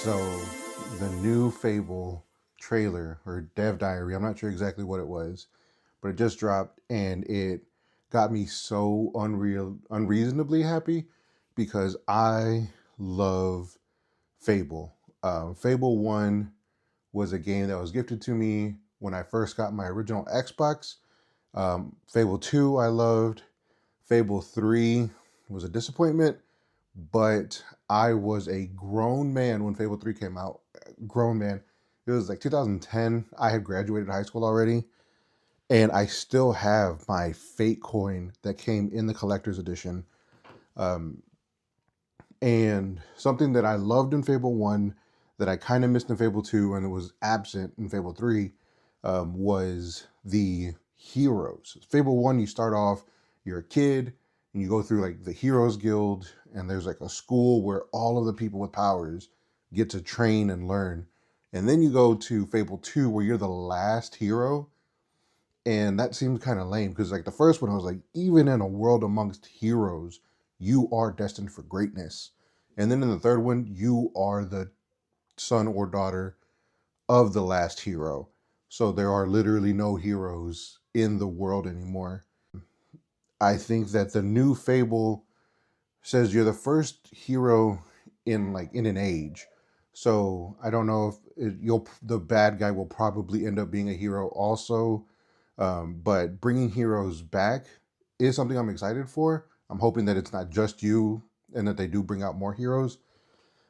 So the new Fable trailer or dev diary, I'm not sure exactly what it was, but it just dropped and it got me so unreasonably happy because I love Fable. Fable 1 was a game that was gifted to me when I first got my original Xbox. Fable 2 I loved. Fable 3 was a disappointment, but I was a grown man when Fable 3 came out. Grown man. It was like 2010. I had graduated high school already, and I still have my fake coin that came in the collector's edition. Um, and something that I loved in Fable 1 that I kind of missed in Fable 2 and it was absent in Fable 3 was the heroes. Fable 1, you start off, you're a kid, and you go through like the Heroes Guild, and there's like a school where all of the people with powers get to train and learn. And then you go to Fable 2, where you're the last hero. And that seemed kind of lame because, like, the first one, I was like, even in a world amongst heroes, you are destined for greatness. And then in the third one, you are the son or daughter of the last hero. So there are literally no heroes in the world anymore. I think that the new Fable says you're the first hero in an age. So I don't know if you'll the bad guy will probably end up being a hero also. But bringing heroes back is something I'm excited for. I'm hoping that it's not just you and that they do bring out more heroes.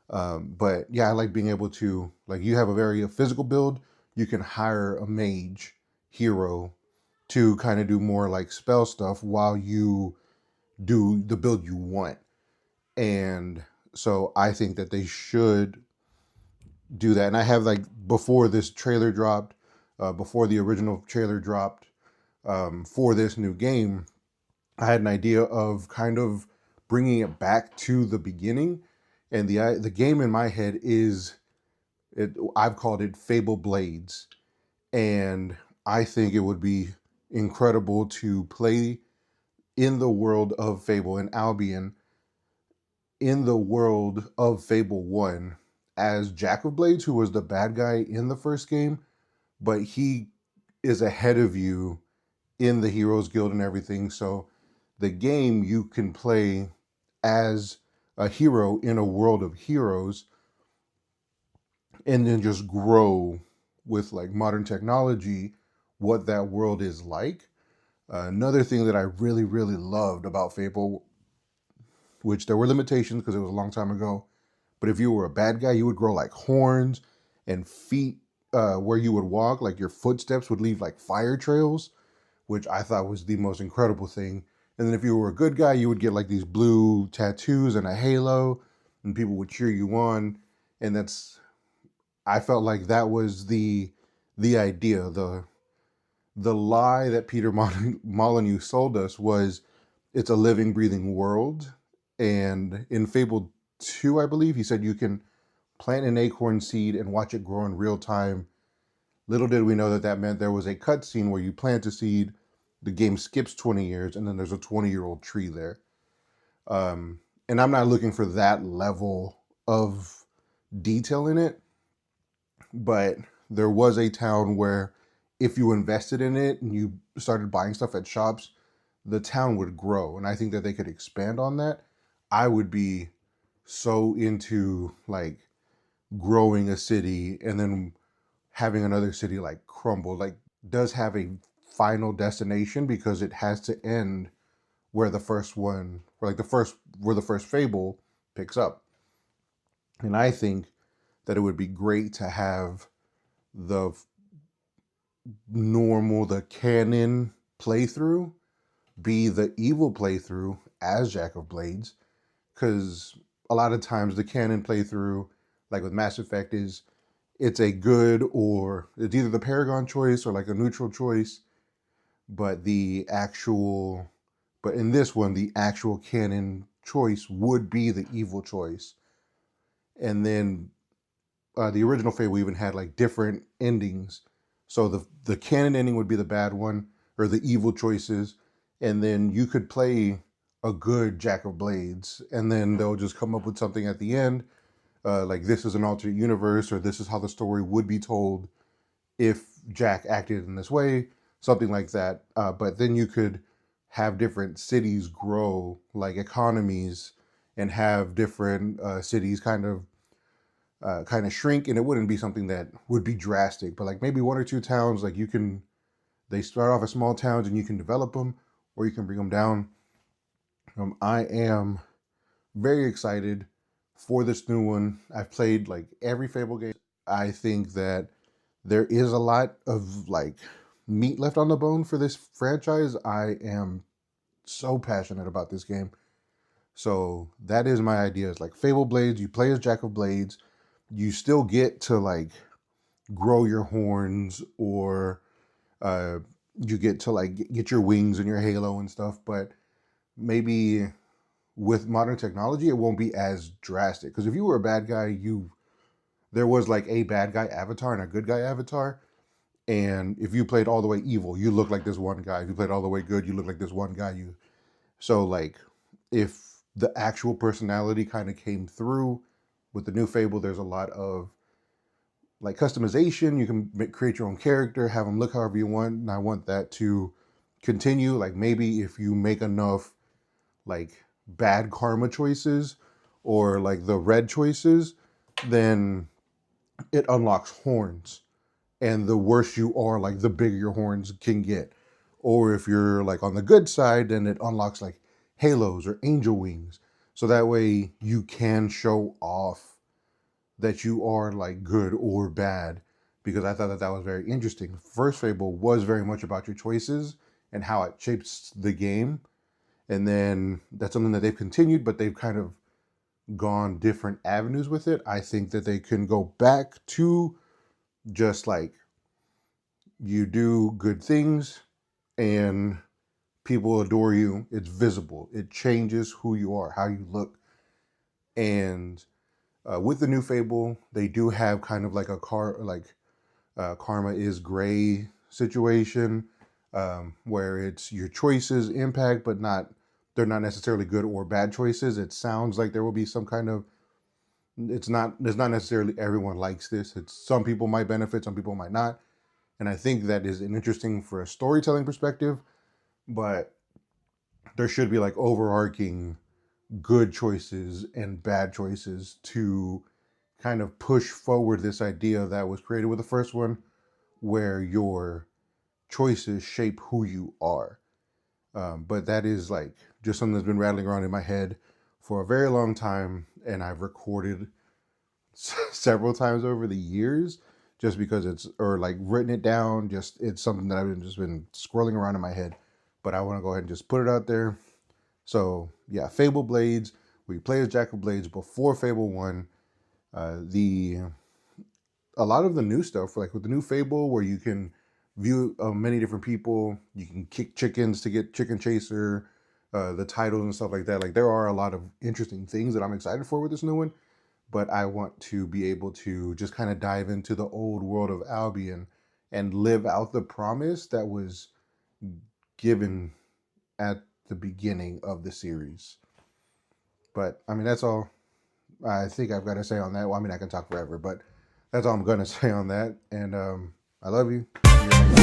But yeah, I like being able to, like, you have a very physical build. You can hire a mage hero to kind of do more like spell stuff while you do the build you want. And so I think that they should do that. And I have, like, before this trailer dropped, before the original trailer dropped, for this new game, I had an idea of kind of bringing it back to the beginning. And the game in my head is I've called it Fable Blades, and I think it would be incredible to play in the world of Fable and Albion, in the world of Fable 1 as Jack of Blades, who was the bad guy in the first game, but he is ahead of you in the Heroes Guild and everything. So the game you can play as a hero in a world of heroes and then just grow with like modern technology what that world is like. Another thing that I really, really loved about Fable, which there were limitations because it was a long time ago, but if you were a bad guy, you would grow like horns and feet where you would walk, like your footsteps would leave like fire trails, which I thought was the most incredible thing. And then if you were a good guy, you would get like these blue tattoos and a halo, and people would cheer you on. And I felt like that was the idea, the lie that Peter Molyneux sold us was it's a living, breathing world. And in Fable 2, I believe, he said you can plant an acorn seed and watch it grow in real time. Little did we know that that meant there was a cutscene where you plant a seed, the game skips 20 years, and then there's a 20-year-old tree there. And I'm not looking for that level of detail in it, but there was a town where if you invested in it and you started buying stuff at shops, the town would grow. And I think that they could expand on that. I would be so into like growing a city and then having another city like crumble, like does have a final destination because it has to end where the first one, or like where the first Fable picks up. And I think that it would be great to have the the canon playthrough be the evil playthrough as Jack of Blades, because a lot of times the canon playthrough, like with Mass Effect, is it's a good or it's either the Paragon choice or like a neutral choice, but but in this one, the actual canon choice would be the evil choice. And then the original Fable even had like different endings. So the canon ending would be the bad one or the evil choices, and then you could play a good Jack of Blades, and then they'll just come up with something at the end. like this is an alternate universe, or this is how the story would be told if Jack acted in this way, something like that. But then you could have different cities grow, like economies, and have different cities kind of shrink, and it wouldn't be something that would be drastic, but like maybe one or two towns, like you can, they start off as small towns and you can develop them, or you can bring them down. I am very excited for this new one. I've played like every Fable game. I think that there is a lot of like meat left on the bone for this franchise. I am so passionate about this game. So that is my idea. It's like Fable Blades, you play as Jack of Blades, you still get to like grow your horns, or uh you get to like get your wings and your halo and stuff, but maybe with modern technology it won't be as drastic, because if you were a bad guy, there was like a bad guy avatar and a good guy avatar, and if you played all the way evil, you look like this one guy. If you played all the way good, you look like this one guy. So like, if the actual personality kind of came through with the new Fable, there's a lot of like customization. You can create your own character, have them look however you want, and I want that to continue. Like maybe if you make enough like bad karma choices, or like the red choices, then it unlocks horns, and the worse you are, like the bigger your horns can get. Or if you're like on the good side, then it unlocks like halos or angel wings, so that way you can show off that you are like good or bad. Because I thought that was very interesting. First Fable was very much about your choices and how it shapes the game, and then that's something that they've continued, but they've kind of gone different avenues with it. I think that they can go back to just like, you do good things and people adore you. It's visible. It changes who you are, how you look. And with the new Fable, they do have kind of like a karma is gray situation, where it's your choices impact, but they're not necessarily good or bad choices. It sounds like there will be some kind of, it's not necessarily everyone likes this. It's some people might benefit, some people might not. And I think that is an interesting for a storytelling perspective, but there should be like overarching good choices and bad choices to kind of push forward this idea that was created with the first one, where your choices shape who you are. But that is like just something that's been rattling around in my head for a very long time, and I've recorded several times over the years, just because it's, or like written it down. Just, it's something that I've just been scrolling around in my head. But I want to go ahead and just put it out there. So yeah, Fable Blades. We play as Jack of Blades before Fable 1. The A lot of the new stuff, like with the new Fable, where you can view many different people, you can kick chickens to get Chicken Chaser, the titles and stuff like that. Like there are a lot of interesting things that I'm excited for with this new one, but I want to be able to just kind of dive into the old world of Albion and live out the promise that was given at the beginning of the series. But I mean, that's all I think I've got to say on that. Well, I mean, I can talk forever, but that's all I'm going to say on that. And I love you. You're amazing.